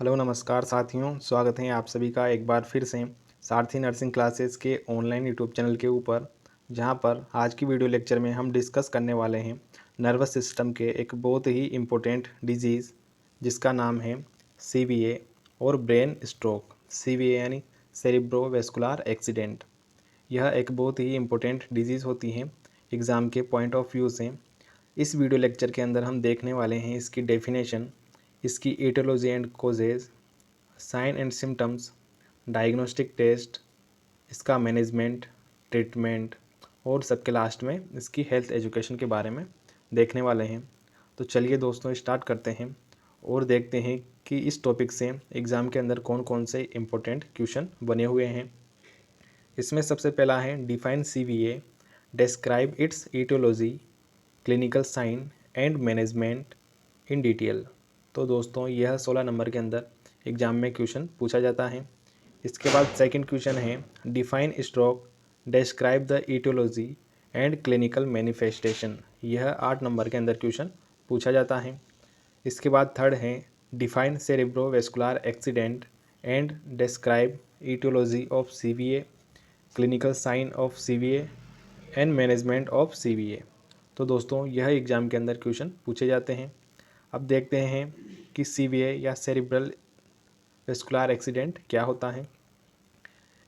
Hello नमस्कार साथियों, स्वागत है आप सभी का एक बार फिर से सारथी नर्सिंग क्लासेस के ऑनलाइन यूट्यूब चैनल के ऊपर। जहां पर आज की वीडियो लेक्चर में हम डिस्कस करने वाले हैं नर्वस सिस्टम के एक बहुत ही इम्पोर्टेंट डिजीज़ जिसका नाम है सीवीए और ब्रेन स्ट्रोक। सीवीए यानी सेरिब्रोवैस्कुलर एक्सीडेंट। यह एक बहुत ही इम्पोर्टेंट डिजीज़ होती है एग्ज़ाम के पॉइंट ऑफ व्यू से। इस वीडियो लेक्चर के अंदर हम देखने वाले हैं इसकी डेफिनेशन, इसकी etiology and causes, sign and symptoms, diagnostic test, इसका मैनेजमेंट, ट्रीटमेंट और सबके लास्ट में इसकी हेल्थ एजुकेशन के बारे में देखने वाले हैं। तो चलिए दोस्तों स्टार्ट करते हैं और देखते हैं कि इस टॉपिक से एग्ज़ाम के अंदर कौन कौन से इम्पोर्टेंट क्वेश्चन बने हुए हैं। इसमें सबसे पहला है define CVA, describe its aetiology, clinical sign and management in detail. तो दोस्तों यह 16 नंबर के अंदर एग्ज़ाम में क्वेश्चन पूछा जाता है। इसके बाद सेकंड क्वेश्चन है define stroke, describe the etiology and clinical manifestation. यह 8 नंबर के अंदर क्वेश्चन पूछा जाता है। इसके बाद थर्ड है define cerebrovascular accident and describe aetiology of CVA, clinical sign of CVA and management of CVA. तो दोस्तों यह एग्ज़ाम के अंदर क्वेश्चन पूछे जाते हैं। अब देखते हैं कि सीवीए या सेरिब्रल वेस्कुलर एक्सीडेंट क्या होता है।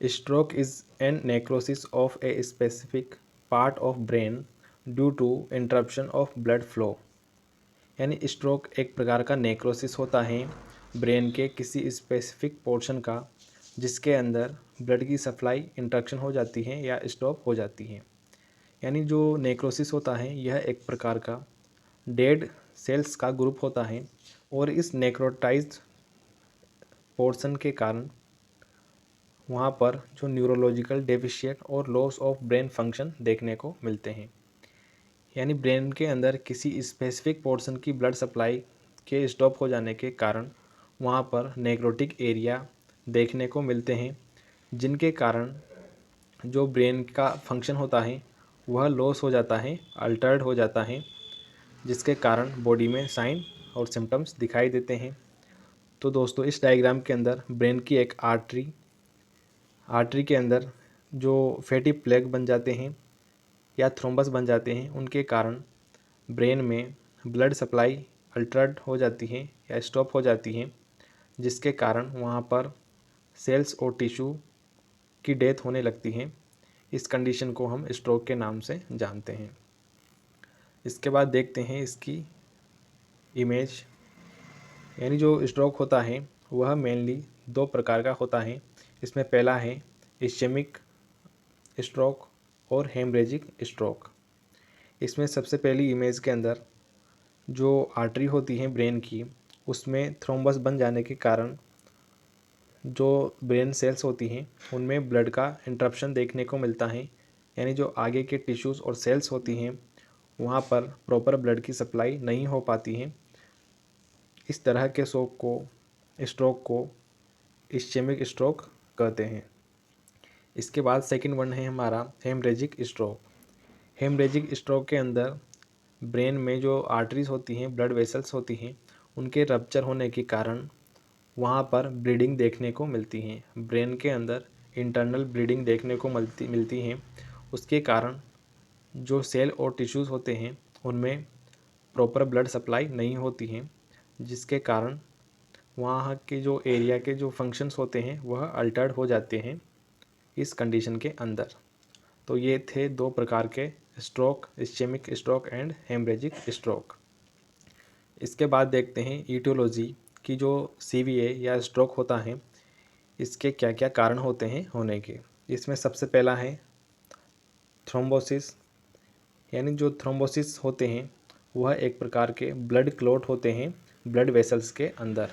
Stroke is an necrosis of a specific part of brain due to interruption of blood flow. यानी स्ट्रोक एक प्रकार का नेक्रोसिस होता है ब्रेन के किसी स्पेसिफिक पोर्शन का, जिसके अंदर ब्लड की सप्लाई इंटरप्शन हो जाती है या स्टॉप हो जाती है। यानी जो नेक्रोसिस होता है यह एक प्रकार का डेड सेल्स का ग्रुप होता है और इस नेक्रोटाइज्ड पोर्शन के कारण वहाँ पर जो न्यूरोलॉजिकल डेफिशिएंट और लॉस ऑफ ब्रेन फंक्शन देखने को मिलते हैं। यानी ब्रेन के अंदर किसी स्पेसिफिक पोर्शन की ब्लड सप्लाई के स्टॉप हो जाने के कारण वहाँ पर नेक्रोटिक एरिया देखने को मिलते हैं, जिनके कारण जो ब्रेन का फंक्शन होता है वह लॉस हो जाता है, अल्टर्ड हो जाता है, जिसके कारण बॉडी में साइन और सिम्टम्स दिखाई देते हैं। तो दोस्तों इस डायग्राम के अंदर ब्रेन की एक आर्टरी के अंदर जो फैटी प्लेग बन जाते हैं या थ्रोम्बस बन जाते हैं, उनके कारण ब्रेन में ब्लड सप्लाई अल्टर्ड हो जाती है या स्टॉप हो जाती है, जिसके कारण वहाँ पर सेल्स और टिश्यू की डेथ होने लगती है। इस कंडीशन को हम स्ट्रोक के नाम से जानते हैं। इसके बाद देखते हैं इसकी इमेज। यानी जो स्ट्रोक होता है वह मेनली दो प्रकार का होता है। इसमें पहला है इस्चेमिक स्ट्रोक और हेमरेजिक स्ट्रोक। इसमें सबसे पहली इमेज के अंदर जो आर्टरी होती है ब्रेन की, उसमें थ्रोम्बस बन जाने के कारण जो ब्रेन सेल्स होती हैं उनमें ब्लड का इंटरप्शन देखने को मिलता है। यानी जो आगे के टिश्यूज़ और सेल्स होती हैं वहाँ पर प्रॉपर ब्लड की सप्लाई नहीं हो पाती है। इस तरह के स्ट्रोक को इस्चेमिक स्ट्रोक कहते हैं। इसके बाद सेकंड वन है हमारा हेमरेजिक स्ट्रोक। हेमरेजिक स्ट्रोक के अंदर ब्रेन में जो आर्टरीज होती हैं, ब्लड वेसल्स होती हैं, उनके रप्चर होने के कारण वहाँ पर ब्लीडिंग देखने को मिलती है। ब्रेन के अंदर इंटरनल ब्लीडिंग देखने को मिलती है। उसके कारण जो सेल और टिश्यूज़ होते हैं उनमें प्रॉपर ब्लड सप्लाई नहीं होती है, जिसके कारण वहाँ के जो एरिया के जो फंक्शंस होते हैं वह अल्टर्ड हो जाते हैं इस कंडीशन के अंदर। तो ये थे दो प्रकार के stroke, ischaemic stroke and haemorrhagic stroke. इसके बाद देखते हैं ईटियोलॉजी की। जो सीवीए या स्ट्रोक होता है इसके क्या क्या कारण होते हैं होने के। इसमें सबसे पहला है थ्रोम्बोसिस। यानी जो थ्रोम्बोसिस होते हैं वह एक प्रकार के ब्लड क्लॉट होते हैं ब्लड वेसल्स के अंदर।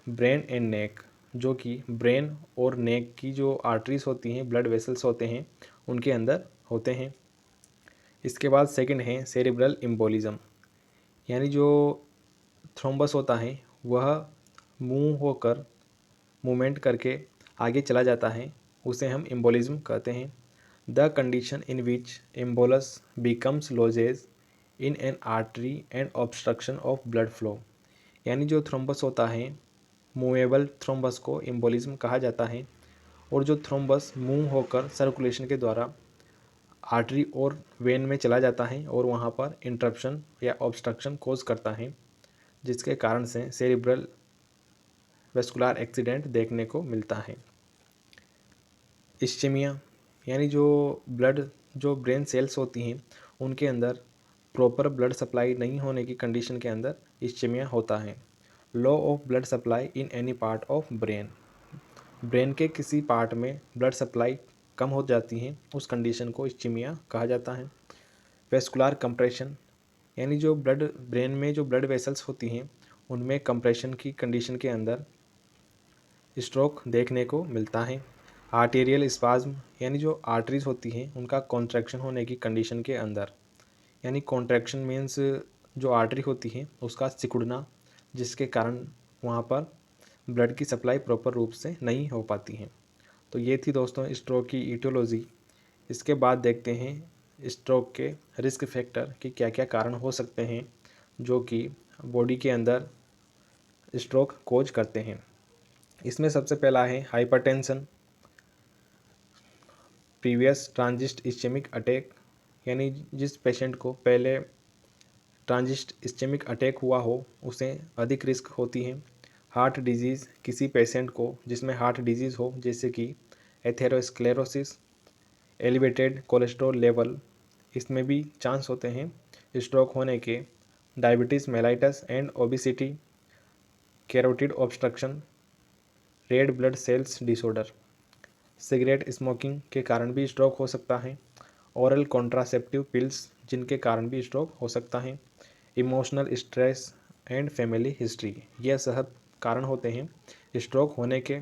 ब्रेन एंड नेक, जो कि ब्रेन और नेक की जो आर्टरीज होती हैं, ब्लड वेसल्स होते हैं, उनके अंदर होते हैं। इसके बाद सेकंड है सेरिब्रल एम्बोलिज्म। यानी जो थ्रोम्बस होता है वह मूव होकर मूवमेंट करके आगे चला जाता है, उसे हम एम्बोलिज्म कहते हैं। The condition in which embolus becomes lodges in an artery and obstruction of blood flow. यानी जो थ्रोम्बस होता है, मूवेबल थ्रोम्बस को एम्बोलिज्म कहा जाता है। और जो थ्रोम्बस मूव होकर सर्कुलेशन के द्वारा आर्टरी और वेन में चला जाता है और वहाँ पर इंटरप्शन या ऑब्स्ट्रक्शन कॉज करता है, जिसके कारण से सेरिब्रल वेस्कुलर एक्सीडेंट देखने को मिलता है। इस्चेमिया यानी जो ब्रेन सेल्स होती हैं उनके अंदर प्रॉपर ब्लड सप्लाई नहीं होने की कंडीशन के अंदर इस्चेमिया होता है। Low of blood supply in any part of brain के किसी पार्ट में ब्लड सप्लाई कम हो जाती है, उस कंडीशन को इस्चेमिया कहा जाता है। वेस्कुलर कंप्रेशन यानी जो ब्रेन में जो ब्लड वेसल्स होती हैं उनमें कंप्रेशन की कंडीशन के अंदर स्ट्रोक देखने को मिलता है। आर्टेरियल स्पाज्म यानी जो आर्टरीज होती हैं उनका कॉन्ट्रैक्शन होने की कंडीशन के अंदर, यानी कॉन्ट्रैक्शन मीन्स जो आर्टरी होती है उसका सिकुड़ना, जिसके कारण वहाँ पर ब्लड की सप्लाई प्रॉपर रूप से नहीं हो पाती है। तो ये थी दोस्तों स्ट्रोक की ईटियोलॉजी। इसके बाद देखते हैं स्ट्रोक के रिस्क फैक्टर कि क्या क्या कारण हो सकते हैं जो कि बॉडी के अंदर स्ट्रोक कोज करते हैं। इसमें सबसे पहला है hypertension, previous transit ischaemic attack, यानी जिस पेशेंट को पहले ट्रांजिट इस्चेमिक अटैक हुआ हो उसे अधिक रिस्क होती है। हार्ट डिजीज़, किसी पेशेंट को जिसमें हार्ट डिजीज़ हो जैसे कि एथेरोस्क्लेरोसिस, एलिवेटेड कोलेस्ट्रॉल लेवल, इसमें भी चांस होते हैं स्ट्रोक होने के। Diabetes mellitus and obesity, carotid obstruction, red blood cells disorder, cigarette smoking के कारण भी स्ट्रोक हो सकता है। ओरल कॉन्ट्रासेप्टिव पिल्स जिनके कारण भी स्ट्रोक हो सकता है। Emotional stress and family history, यह सब कारण होते हैं स्ट्रोक होने के।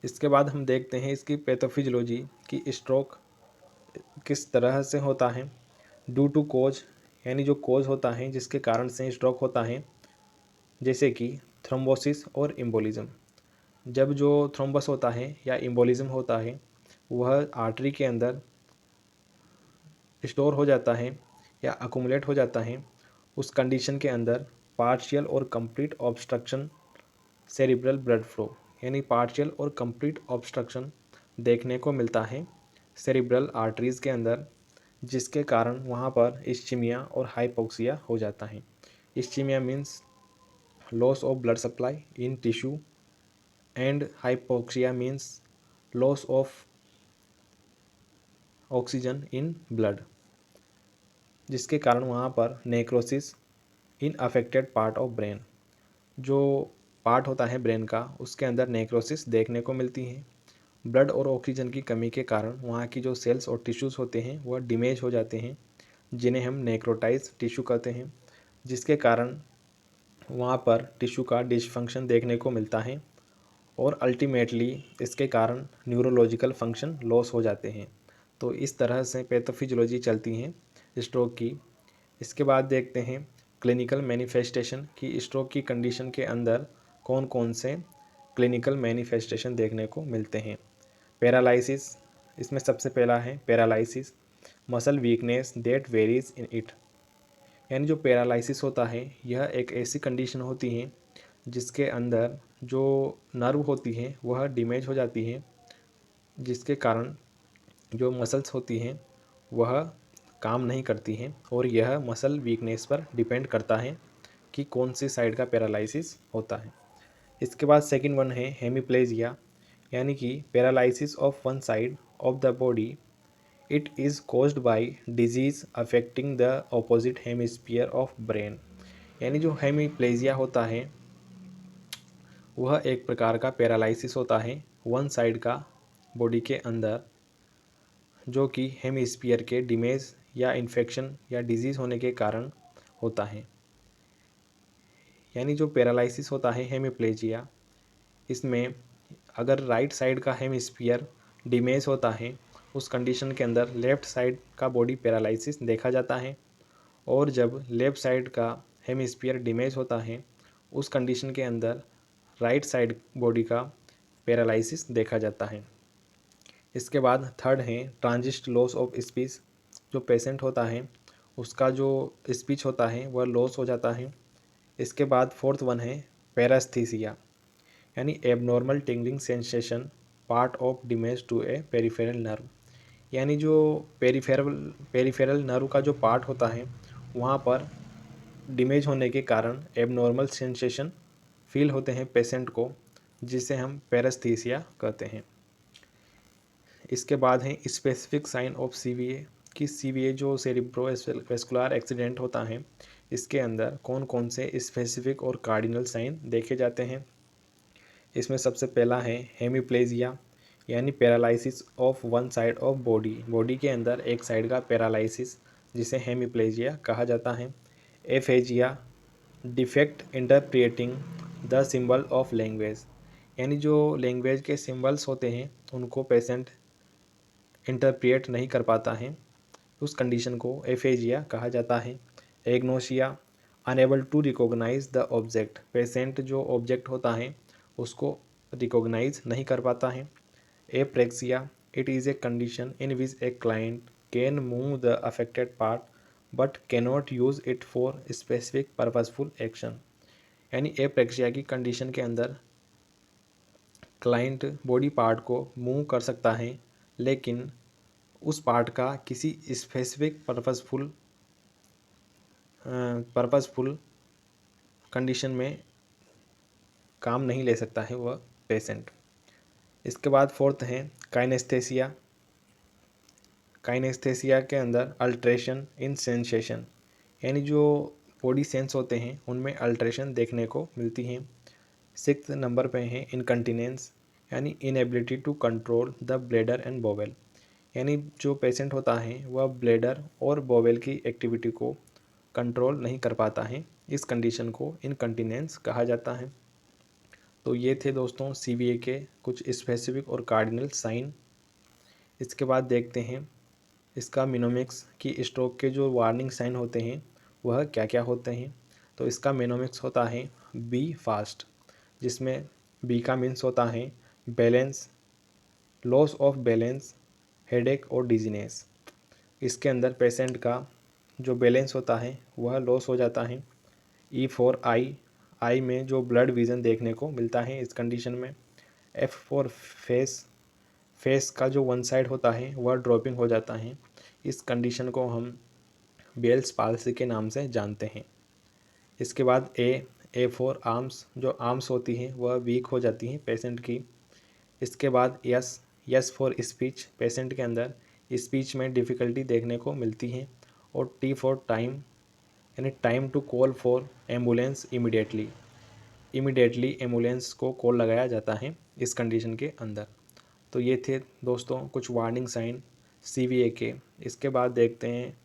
इसके बाद हम देखते हैं इसकी पैथोफिजियोलॉजी कि स्ट्रोक किस तरह से होता है। ड्यू टू कोज, यानी जो कोज होता है जिसके कारण से स्ट्रोक होता है, जैसे कि थ्रोम्बोसिस और एम्बोलिज्म। जब जो थ्रोम्बस होता है या एम्बोलिज्म होता है वह आर्टरी के अंदर स्टोर हो जाता है या अकुमुलेट हो जाता है, उस कंडीशन के अंदर पार्शियल और complete obstruction cerebral blood flow, यानी पार्शियल और कंप्लीट ऑब्स्ट्रक्शन देखने को मिलता है सेरिब्रल आर्टरीज के अंदर, जिसके कारण वहाँ पर इस्चीमिया और हाइपोक्सिया हो जाता है। Ischaemia means loss of blood supply in tissue and hypoxia means loss of oxygen in blood, जिसके कारण वहाँ पर necrosis in affected part of brain, जो पार्ट होता है ब्रेन का उसके अंदर नेक्रोसिस देखने को मिलती है। ब्लड और ऑक्सीजन की कमी के कारण वहाँ की जो सेल्स और टिश्यूज़ होते हैं वह डिमेज हो जाते हैं, जिन्हें हम नेक्रोटाइज टिश्यू कहते हैं, जिसके कारण वहाँ पर टिश्यू का डिसफंक्शन देखने को मिलता है और अल्टीमेटली इसके कारण न्यूरोलॉजिकल फंक्शन लॉस हो जाते हैं। तो इस तरह से पैथोफिजियोलॉजी चलती हैं स्ट्रोक की। इसके बाद देखते हैं क्लिनिकल मैनिफेस्टेशन कि स्ट्रोक की कंडीशन के अंदर कौन कौन से क्लिनिकल मैनिफेस्टेशन देखने को मिलते हैं। पैरालिसिस, इसमें सबसे पहला है paralysis, muscle weakness that varies in it, यानी जो पैरालिसिस होता है यह एक ऐसी कंडीशन होती है जिसके अंदर जो नर्व होती है वह डैमेज हो जाती है, जिसके कारण जो मसल्स होती हैं वह काम नहीं करती हैं और यह मसल वीकनेस पर डिपेंड करता है कि कौन सी साइड का पैरालिसिस होता है। इसके बाद सेकंड वन है हेमीप्लेजिया, यानी कि paralysis of one side of the body, it is caused by disease affecting the opposite hemisphere of brain, यानी जो हेमीप्लेजिया होता है वह एक प्रकार का पैरालिसिस होता है वन साइड का बॉडी के अंदर, जो कि हेमिस्फीयर के डिमेज या इन्फेक्शन या डिजीज़ होने के कारण होता है। यानी जो पैरालिसिस होता है हेमिप्लेजिया, इसमें अगर राइट साइड का हेमिस्फीयर डिमेज होता है उस कंडीशन के अंदर लेफ़्ट साइड का बॉडी पैरालिसिस देखा जाता है, और जब लेफ़्ट साइड का हेमिस्फीयर डिमेज होता है उस कंडीशन के अंदर राइट साइड बॉडी का पैरालिसिस देखा जाता है। इसके बाद थर्ड है ट्रांजिट लॉस ऑफ स्पीच, जो पेशेंट होता है उसका जो स्पीच होता है वह लॉस हो जाता है, इसके बाद फोर्थ वन है पैरास्थीसिया, यानी abnormal tingling sensation part of damage to a peripheral nerve, यानी जो पेरिफेरल नर्व का जो पार्ट होता है वहाँ पर डैमेज होने के कारण एबनॉर्मल सेंसेशन फील होते हैं पेशेंट को, जिसे हम पैरास्थीसिया कहते हैं। इसके बाद है स्पेसिफिक साइन ऑफ सीवीए, कि सीवीए जो सेरिब्रोवेस्कुलर एक्सीडेंट होता है इसके अंदर कौन कौन से स्पेसिफिक और कार्डिनल साइन देखे जाते हैं। इसमें सबसे पहला है हेमीप्लेजिया, यानी paralysis of one side of body के अंदर एक साइड का पैरालिसिस, जिसे हेमीप्लेजिया कहा जाता है। Aphasia, defect interpreting the symbol of language, यानी जो लैंग्वेज के सिंबल्स होते हैं उनको पेशेंट इंटरप्रिएट नहीं कर पाता है, उस कंडीशन को एफेजिया कहा जाता है। Agnosia, unable to recognise the object, patient जो ऑब्जेक्ट होता है उसको रिकॉग्नाइज नहीं कर पाता है। Apraxia, it is a condition in which a client can move the affected part but cannot use it for specific purposeful action, यानी apraxia की कंडीशन के अंदर क्लाइंट बॉडी पार्ट को मूव कर सकता है लेकिन उस पार्ट का किसी स्पेसिफिक पर्पसफुल कंडीशन में काम नहीं ले सकता है वह पेशेंट। इसके बाद फोर्थ है काइनेस्थेसिया। काइनेस्थेसिया के अंदर अल्ट्रेशन इन सेंसेशन, यानी जो बॉडी सेंस होते हैं उनमें अल्ट्रेशन देखने को मिलती हैं। सिक्स्थ नंबर पे है इनकंटिनेंस, यानी inability to control the bladder and bowel, यानी जो पेशेंट होता है वह ब्लैडर और बोवेल की एक्टिविटी को कंट्रोल नहीं कर पाता है, इस कंडीशन को इनकंटिनेंस कहा जाता है। तो ये थे दोस्तों सीवीए के कुछ स्पेसिफिक और कार्डिनल साइन। इसके बाद देखते हैं इसका मिनोमिक्स, कि स्ट्रोक के जो वार्निंग साइन होते हैं वह क्या क्या होते हैं। तो इसका मिनोमिक्स होता है बी फास्ट, जिसमें बी का मीन्स होता है balance, loss of balance, headache और डिजीनेस। इसके अंदर पेशेंट का जो बैलेंस होता है वह लॉस हो जाता है। ई फॉर आई, आई में जो ब्लड विज़न देखने को मिलता है इस कंडीशन में। एफ फॉर फेस, फेस का जो वन साइड होता है वह ड्रॉपिंग हो जाता है, इस कंडीशन को हम बेल्स पाल्सी के नाम से जानते हैं। इसके बाद ए फॉर आर्म्स, जो आर्म्स होती हैं वह वीक हो जाती हैं पेशेंट की। इसके बाद यस फॉर स्पीच, पेशेंट के अंदर स्पीच में डिफ़िकल्टी देखने को मिलती है। और टी फॉर टाइम, यानी time to call for ambulance immediately, immediately ambulance को कॉल लगाया जाता है इस कंडीशन के अंदर। तो ये थे दोस्तों कुछ वार्निंग साइन सीवीए के। इसके बाद देखते हैं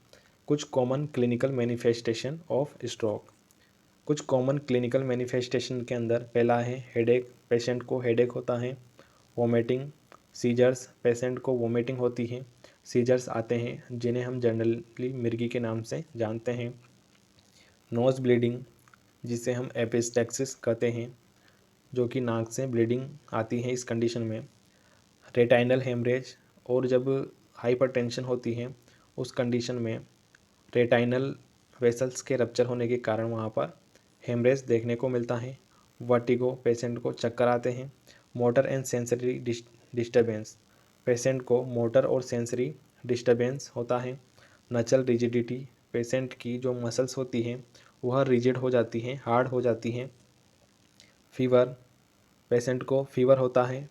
कुछ common clinical manifestation of stroke. कुछ कॉमन क्लिनिकल मैनिफेस्टेशन के अंदर पहला है हेडेक, पेशेंट को हेडेक होता है। वोमिटिंग, सीजर्स, पेशेंट को वोमिटिंग होती है, सीजर्स आते हैं जिन्हें हम जनरली मिर्गी के नाम से जानते हैं। नोज़ ब्लीडिंग, जिसे हम एपिस्टेक्सिस कहते हैं, जो कि नाक से ब्लीडिंग आती है इस कंडीशन में। रेटाइनल हेमरेज, और जब हाइपरटेंशन होती है उस कंडीशन में रेटाइनल वेसल्स के रप्चर होने के कारण वहाँ पर हेमरेज देखने को मिलता है। वर्टिगो, पेशेंट को चक्कर आते हैं। Motor and sensory disturbance, patient को मोटर और सेंसरी डिस्टर्बेंस होता है। नचल रिजिडिटी, पेशेंट की जो मसल्स होती हैं वह रिजिड हो जाती हैं, हार्ड हो जाती हैं। फीवर, पेशेंट को फीवर होता है।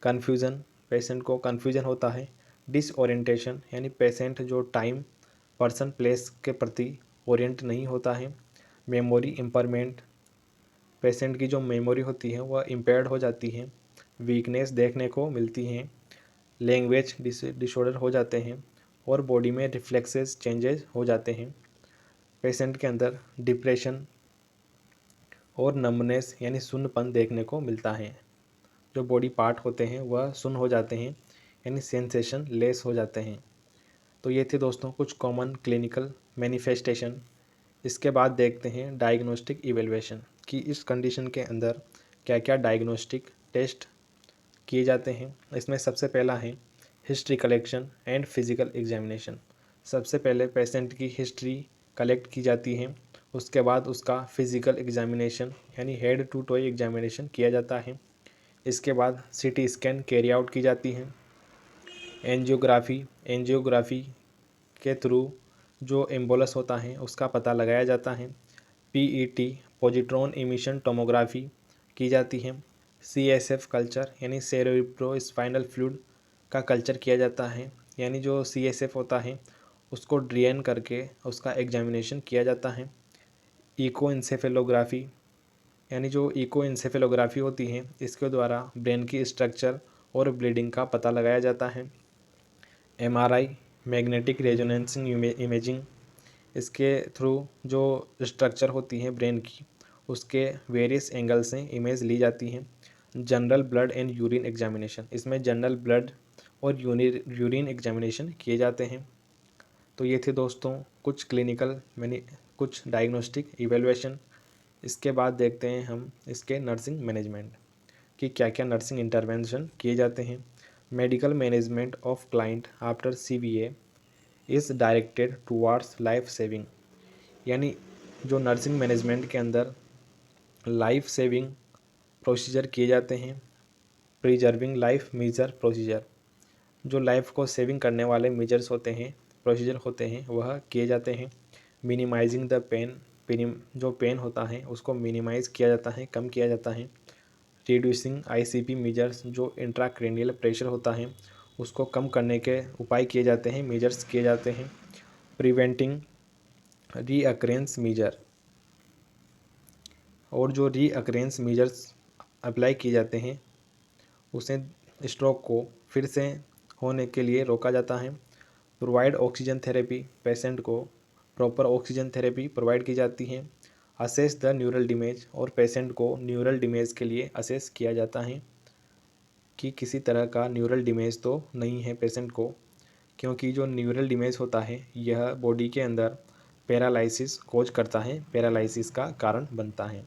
कन्फ्यूज़न, पेशेंट को कन्फ्यूजन होता है। डिसओरिएंटेशन, यानी पेशेंट जो टाइम, पर्सन, प्लेस के प्रति ओरिएंट नहीं होता है। मेमोरी इम्पेयरमेंट, पेशेंट की जो मेमोरी होती है वह इम्पेयर्ड हो जाती है। वीकनेस देखने को मिलती है। लैंग्वेज डिसऑर्डर हो जाते हैं और बॉडी में रिफ्लेक्सेस चेंजेस हो जाते हैं। पेशेंट के अंदर डिप्रेशन और नम्बनेस, यानी सुन्नपन देखने को मिलता है। जो बॉडी पार्ट होते हैं वह सुन्न हो जाते हैं, यानी सेंसेशन लेस हो जाते हैं। तो ये थे दोस्तों कुछ कॉमन क्लिनिकल मैनिफेस्टेशन। इसके बाद देखते हैं डायग्नोस्टिक इवेलुएशन, कि इस कंडीशन के अंदर क्या क्या डायग्नोस्टिक टेस्ट किए जाते हैं। इसमें सबसे पहला है history collection and physical examination. सबसे पहले पेशेंट की हिस्ट्री कलेक्ट की जाती है, उसके बाद उसका फिज़िकल एग्जामिनेशन यानी हेड टू टॉय एग्जामिनेशन किया जाता है। इसके बाद सीटी स्कैन कैरी आउट की जाती है। एंजियोग्राफी के थ्रू जो एम्बोलस होता है उसका पता लगाया जाता है। पीईटी पॉजिट्रॉन इमिशन टोमोग्राफी की जाती है। सीएसएफ कल्चर यानी सेरेब्रोस्पाइनल फ्लूइड का कल्चर किया जाता है, यानी जो सीएसएफ होता है उसको ड्रेन करके उसका एग्जामिनेशन किया जाता है। इको इंसेफेलोग्राफी यानी जो इको इंसेफेलोग्राफी होती है इसके द्वारा ब्रेन की स्ट्रक्चर और ब्लीडिंग का पता लगाया जाता है। एमआरआई मैग्नेटिक रेजोनेंस इमेजिंग, इसके थ्रू जो स्ट्रक्चर होती है ब्रेन की उसके वेरियस एंगल से इमेज ली जाती है। General blood and urine examination, इसमें जनरल ब्लड और यूरिन एग्जामिनेशन किए जाते हैं। तो ये थे दोस्तों कुछ क्लिनिकल मैंने कुछ डायग्नोस्टिक इवेलुएशन। इसके बाद देखते हैं हम इसके नर्सिंग मैनेजमेंट कि क्या क्या नर्सिंग इंटरवेंशन किए जाते हैं। Medical management of client after CVA is directed towards life saving, यानी जो नर्सिंग मैनेजमेंट के अंदर लाइफ सेविंग प्रोसीजर किए जाते हैं। प्रिजर्विंग लाइफ मेजर प्रोसीजर, जो लाइफ को सेविंग करने वाले मेजर्स होते हैं, प्रोसीजर होते हैं, वह किए जाते हैं। मिनिमाइजिंग द पेन, जो पेन होता है उसको मिनिमाइज़ किया जाता है, कम किया जाता है। रिड्यूसिंग आईसीपी मेजर्स, जो इंट्राक्रेनियल प्रेशर होता है उसको कम करने के उपाय किए जाते हैं, मेजर्स किए जाते हैं। प्रिवेंटिंग रीअक्रेंस मेजर, और जो रीअक्रेंस मेजर्स अप्लाई किए जाते हैं उसे स्ट्रोक को फिर से होने के लिए रोका जाता है। प्रोवाइड ऑक्सीजन थेरेपी, पेशेंट को प्रॉपर ऑक्सीजन थेरेपी प्रोवाइड की जाती है। असेस द न्यूरल डैमेज, और पेशेंट को न्यूरल डैमेज के लिए असेस किया जाता है कि किसी तरह का न्यूरल डैमेज तो नहीं है पेशेंट को, क्योंकि जो न्यूरल डैमेज होता है यह बॉडी के अंदर पैरालिसिस कोज करता है, पैरालिसिस का कारण बनता है।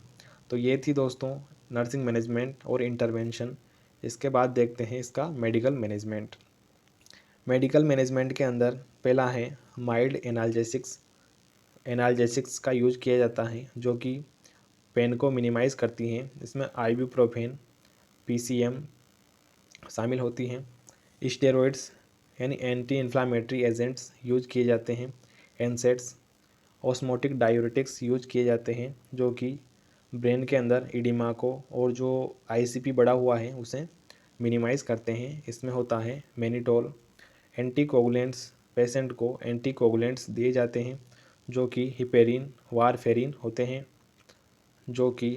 तो ये थी दोस्तों नर्सिंग मैनेजमेंट और इंटरवेंशन। इसके बाद देखते हैं इसका मेडिकल मैनेजमेंट। मेडिकल मैनेजमेंट के अंदर पहला है माइल्ड एनाल्जेसिक्स। एनाल्जेसिक्स का यूज किया जाता है जो कि पेन को मिनिमाइज़ करती हैं। इसमें आइबुप्रोफेन, पीसीएम शामिल होती हैं। स्टेरॉइड्स यानी एंटी इन्फ्लामेटरी एजेंट्स यूज किए जाते हैं। एनसेड्स, ऑस्मोटिक डायूरेटिक्स यूज किए जाते हैं जो कि ब्रेन के अंदर इडिमा को और जो आईसीपी बढ़ा हुआ है उसे मिनिमाइज़ करते हैं। इसमें होता है मैनिटोल। एंटीकोगुलेंट्स, पेशेंट को एंटीकोगुलेंट्स दिए जाते हैं जो कि हिपेरिन, वारफेरिन होते हैं, जो कि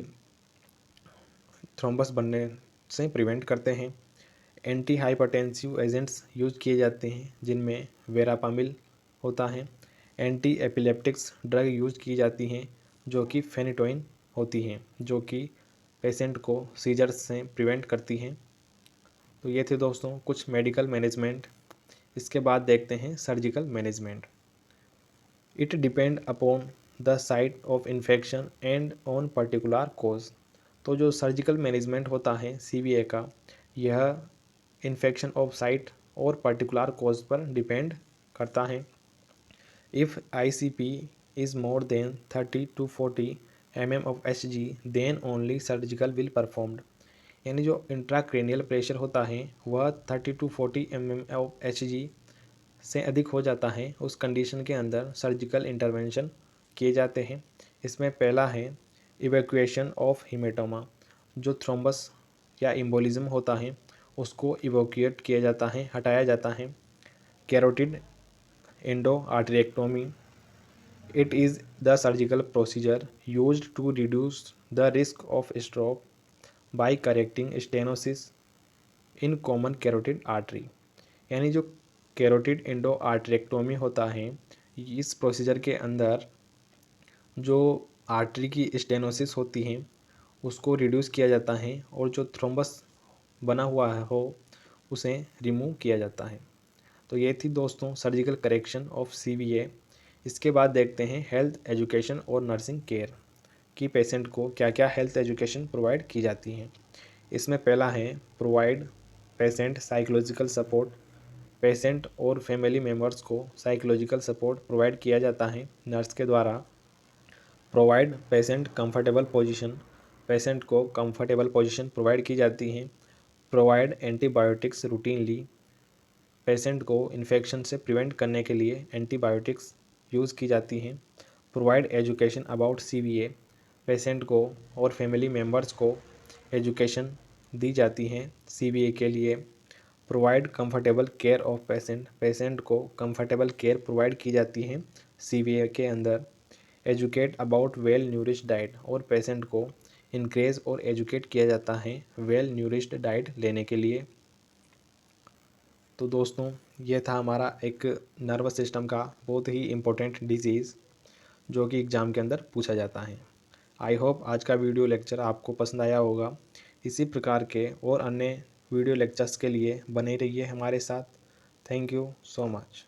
थ्रोम्बस बनने से प्रिवेंट करते हैं। एंटी हाइपरटेंसिव एजेंट्स यूज किए जाते हैं जिनमें वेरापामिल होता है। एंटी एपिलेप्टिक्स ड्रग यूज की जाती हैं जो कि फेनिटोइन होती हैं, जो कि पेशेंट को सीजर्स से प्रिवेंट करती हैं। तो ये थे दोस्तों कुछ मेडिकल मैनेजमेंट। इसके बाद देखते हैं surgical management. It depend upon the site of infection and on particular cause. तो जो सर्जिकल मैनेजमेंट होता है सीवीए का, यह इन्फेक्शन ऑफ साइट और पर्टिकुलर कोज पर डिपेंड करता है। If ICP is more than 30 to 40 mm of Hg then only surgical will performed, यानी जो इंट्राक्रेनियल प्रेशर होता है वह 30 to 40 mm of Hg से अधिक हो जाता है, उस कंडीशन के अंदर सर्जिकल इंटरवेंशन किए जाते हैं। इसमें पहला है इवैक्यूएशन ऑफ हीमेटोमा, जो थ्रोम्बस या एम्बोलिज्म होता है उसको इवोक्यूएट किया जाता है, हटाया जाता है। Carotid endarterectomy, it is the surgical procedure used to reduce the risk of stroke by correcting stenosis in common carotid artery, यानी जो कैरोटिड एंडो आर्टरेक्टोमी होता है इस प्रोसीजर के अंदर जो आर्टरी की स्टेनोसिस होती है उसको रिड्यूस किया जाता है और जो थ्रोम्बस बना हुआ है हो उसे रिमूव किया जाता है। तो ये थी दोस्तों सर्जिकल करेक्शन ऑफ सीवीए। इसके बाद देखते हैं हेल्थ एजुकेशन और नर्सिंग केयर कि पेशेंट को क्या क्या हेल्थ एजुकेशन प्रोवाइड की जाती है। इसमें पहला है provide patient psychological support. Patient और फैमिली मेम्बर्स को साइकोलॉजिकल सपोर्ट प्रोवाइड किया जाता है नर्स के द्वारा। Provide patient comfortable position, patient को कंफर्टेबल पोजीशन प्रोवाइड की जाती है। प्रोवाइड एंटीबायोटिक्स रूटीनली, पेशेंट को इन्फेक्शन से प्रिवेंट करने के लिए एंटीबायोटिक्स यूज़ की जाती हैं। प्रोवाइड एजुकेशन अबाउट सीवीए, पेशेंट को और फैमिली मेम्बर्स को एजुकेशन दी जाती हैं सीवीए के लिए। Provide comfortable care of patient, patient को कंफर्टेबल केयर प्रोवाइड की जाती है सीवीए के अंदर। एजुकेट अबाउट वेल न्यूरिश्ड डाइट, और पेशेंट को इनक्रेज और एजुकेट किया जाता है वेल न्यूरिश्ड डाइट लेने के लिए। तो दोस्तों, ये था हमारा एक नर्वस सिस्टम का बहुत ही इम्पोर्टेंट डिजीज़ जो कि एग्ज़ाम के अंदर पूछा जाता है। आई होप आज का वीडियो लेक्चर आपको पसंद आया होगा। इसी प्रकार के और अन्य वीडियो लेक्चर्स के लिए बने रहिए हमारे साथ। Thank you so much.